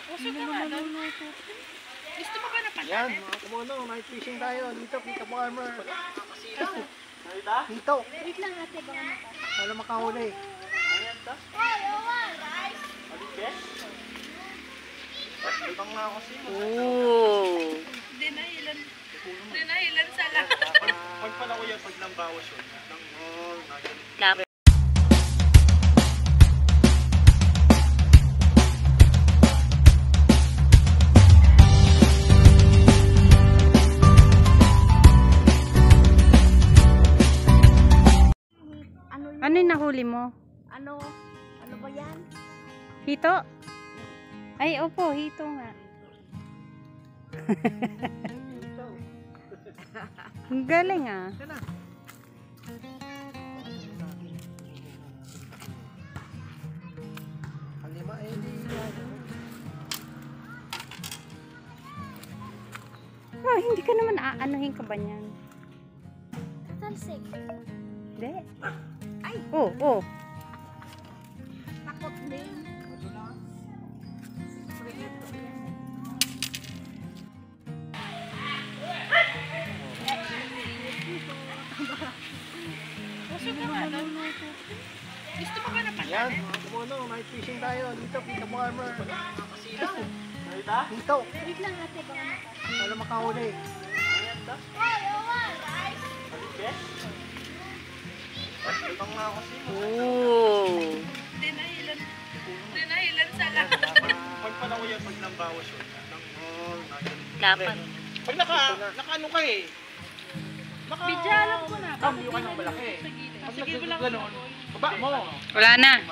Puso ka nga doon. Gusto mo ba na pala? Yan, mga kamono, night fishing tayo. Dito, Pita Farmer. Dito. Wait lang ate, baka maka. Para makahuli. Ayan to. Alipes? Ibang na ako siya. Ooh. Dinahilan sa lahat. Pag pala ko yan, pag nambawas yun. Lap. Ano yung nahuli mo? Ano ba yan? Hito? Ay, opo, hito nga. Ang galing ah. Halima, eh, di. Oh, hindi ka naman aanuhin ka ba niyan? Talsik. Hindi. Ay! Oh. Takot din. Puso ka nga doon. Gusto mo ba na pala? Yan, mga kamono, night fishing tayo. Dito, Pita Farmer. Dito. Wait lang ate, baka maka. Para makahuli. Ayan to. Alipes? Ibang na ako siya. Ooh. Dinahilan sa lahat. Pag pala ko yan, pag nambawas yun. Lapan. Pag naka-ano ka eh. Bidyalan ko na. Cambio ka ng malaki. Pag nag-ganon, baba mo. Wala na.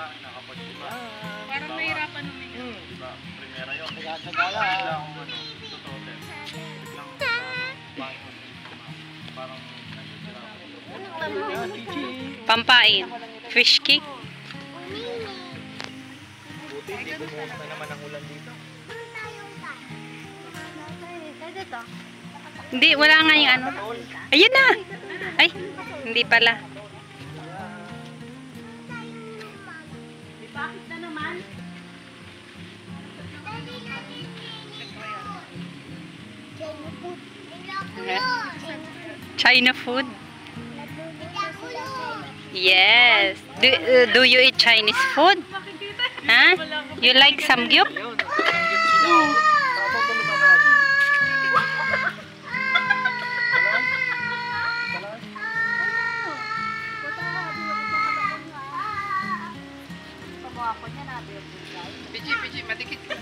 Parang nahirapan naman. Diba? Primera yun. Nagkakagala. Bigla akong ano, tutotin. Biglang parang Pampain. Fish cake. Buti, hindi bumuhos na naman ang ulan dito. Dito. Hindi, wala nga yung ano. Ayun na. Ay, hindi pala. Bakit na naman? China food. Yes. Do you eat Chinese food? Huh? You like samgyup? Yun, nakanggit sila. Tapos ko lumabas. Pagawa ko niya na, Pichi, madikit ka.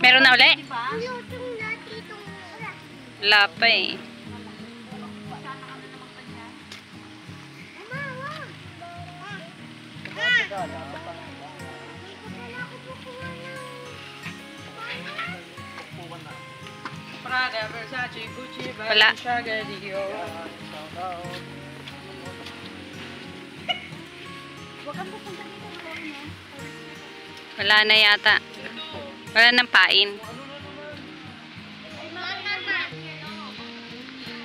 Meron na uli? Wala pa eh. Prada, Versace, Gucci, Wala. Balenciaga, Dior. Wala na yata. Wala nang pain.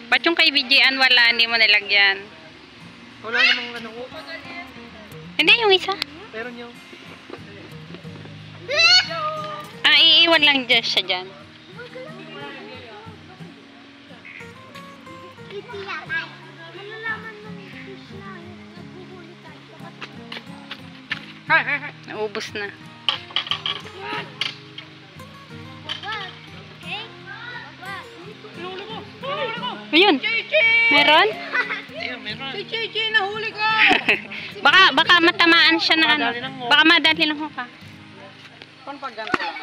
Ba't yung kay BJan wala? Hindi mo nilagyan. Wala namang ano ko. Hindi, yung isa. Pero nyo. Ah, iiwan lang dyan siya dyan. Naubos na. Ayun. Meron? Ayun, meron. Chichi, nahuli ka! Baka matamaan siya na ano. Baka madali lang ho ka. Paano pag ganito lang?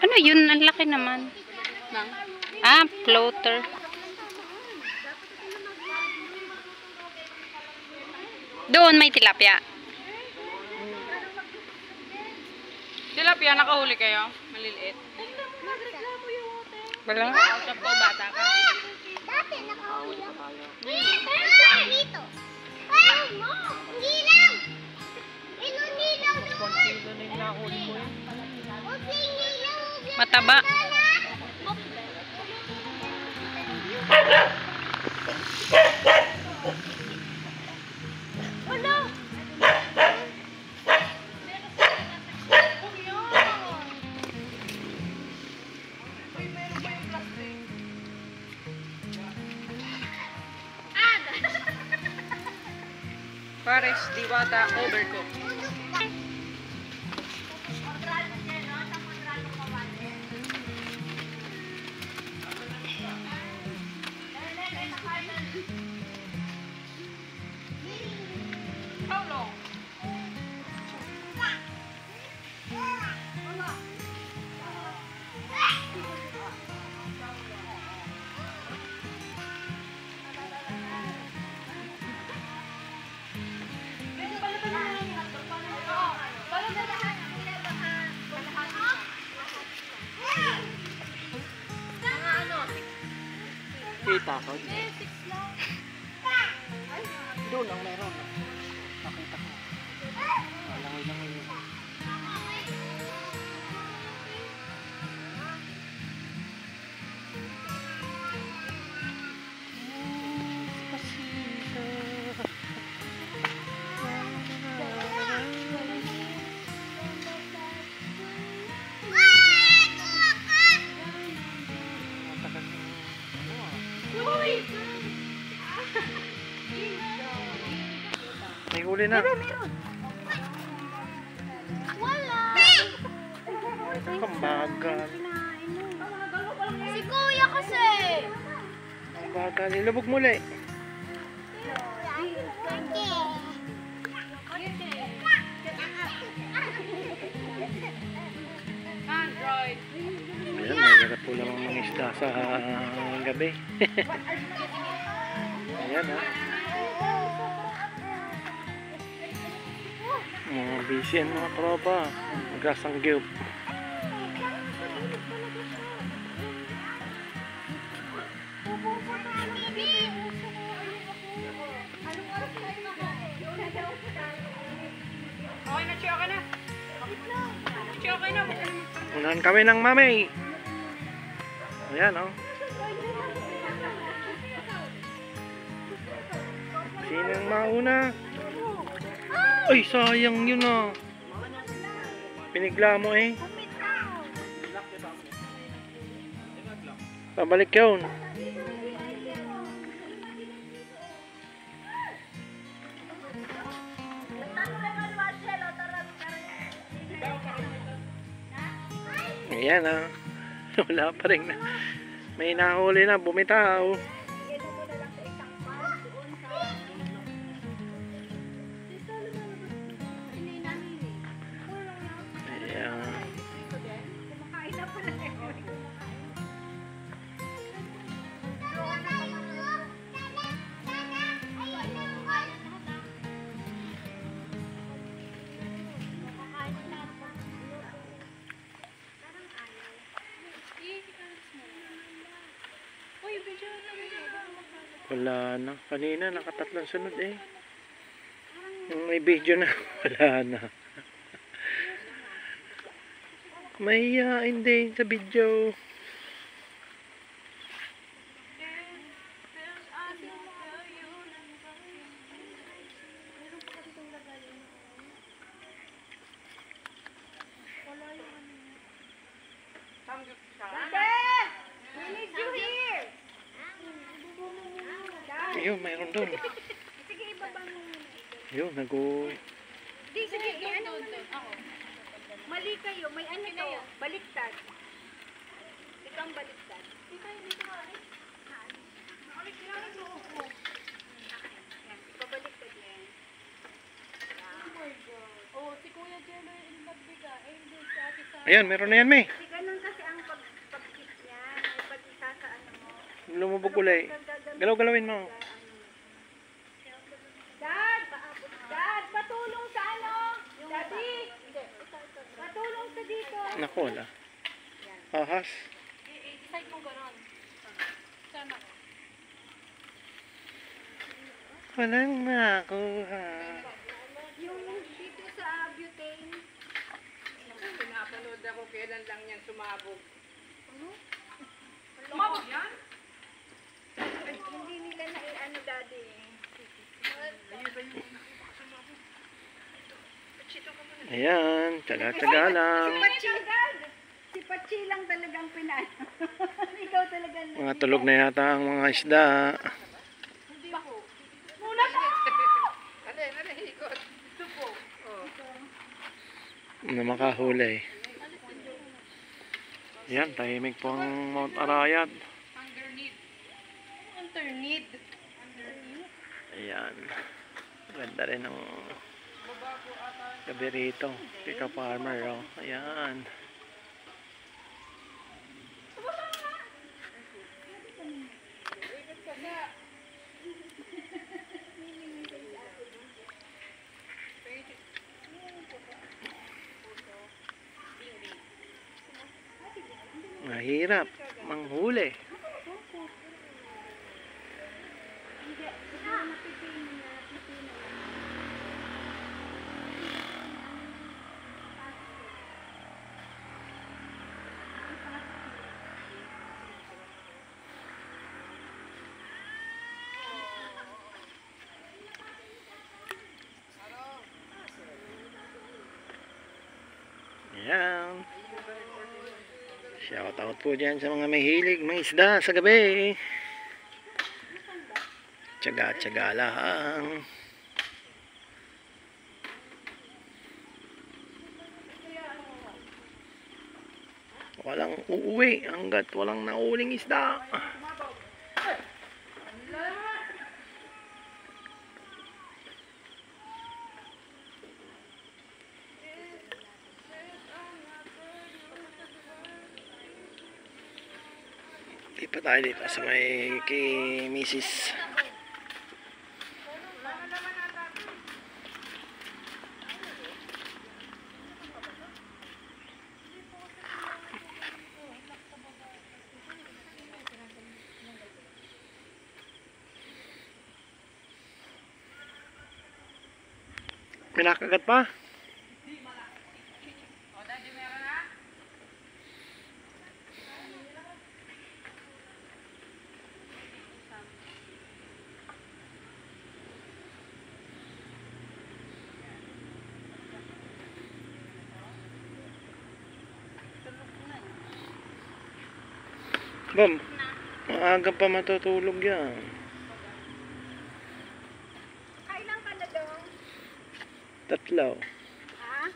Ano yun? Ang laki naman. Ah, floater. Doon may tilapia. Tilapia, nakahuli kayo? Maliliit. Wala. Kausap ko, bata ka. Dati nakahuli ako. Dito. Ay, mo! Nilaw! Nilaw naman! Mataba. Pares, diwata, overcook. How long? Kita ko. Doon ang meron. Nakita ko. Langoy-langoy yun. May huli na. Wala. Ang bagal. Si Kuya kasi. Ang bagal. Ilubog muli. Android. Ayan, mahirap po namang mga isda sa gabi. Ayan ha. Mga busy yan mga tropa. Magkasanggip. Okay na, Chi, okay na. Chi, okay na. Unahan kami ng mami. Ayan oh. Sinong mauna? Ay, sayang yun ah. Pinigla mo eh. Pabalik yun. Ayan ah. Wala pa rin na. May nahuli na, bumitaw. Ayan. Wala na. Kanina nakatatlong sunod eh. Yung may video na. Wala na. Mahihain din sa video. Ayun, mayroon doon. Sige, ibaba mo muna. Ayun, nag-o... Sige, ano ako. Mali kayo, may ano to, baliktad. Ito ang baliktad. Pabaliktad na yan. Oh, si Kuya Jello yung nagbiga. Eh, hindi si Ate Sa. Ayan, meron na yan, May. Kasi ganun kasi ang pag-kit niya. May pag-isa sa ano mo. Lumubog ulay. Galaw-galawin mo. Dad! Dad! Patulong sa ano? Daddy! Patulong sa dito. Naku, wala. Ahas. I-decide mo gano'n. Sana ko. Walang makuha. Yung dito sa butane. Pinapanood ako kailan lang yan sumabog. Lumabog yan? Hindi nila na i-ano daddy. Ayan, tsaga-tsaga lang. Si Pachi lang talagang pinano. Ikaw talaga. Mga tulog na yata ang mga isda. Muna po! Ano, na makahuli. Yan, tahimik po ang Mount Arayat. Underneath. Ayan. Ganda rin ang gabi rito. Pika farmer, oh. Ayan. Mahirap manghuli. Ayan. Shout out po dyan sa mga may hilig, may isda sa gabi. Tsaga-tsaga lang. Walang uuwi hanggat walang nauling isda. Di pa tayo dito sa may kay Mrs. May nakagat pa? Bam, maaga pa matutulog yan. Kailan ka na daw? Tatlo. Ha?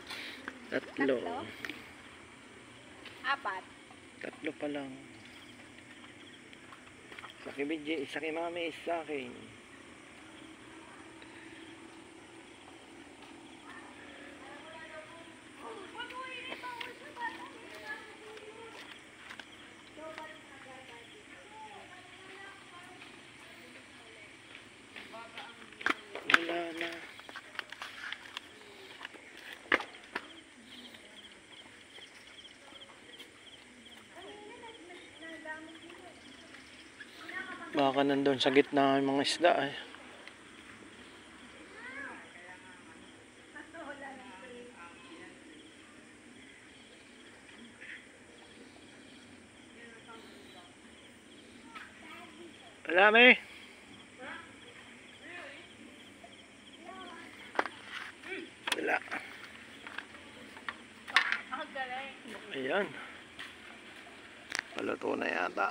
Tatlo. Apat. Tatlo pa lang. Sa kay BJ, isa kay mami, isa sa akin. Wala na. Baka nandun sa gitna yung mga isda eh. Wala may. Wala. Ayan. Paluto na yata.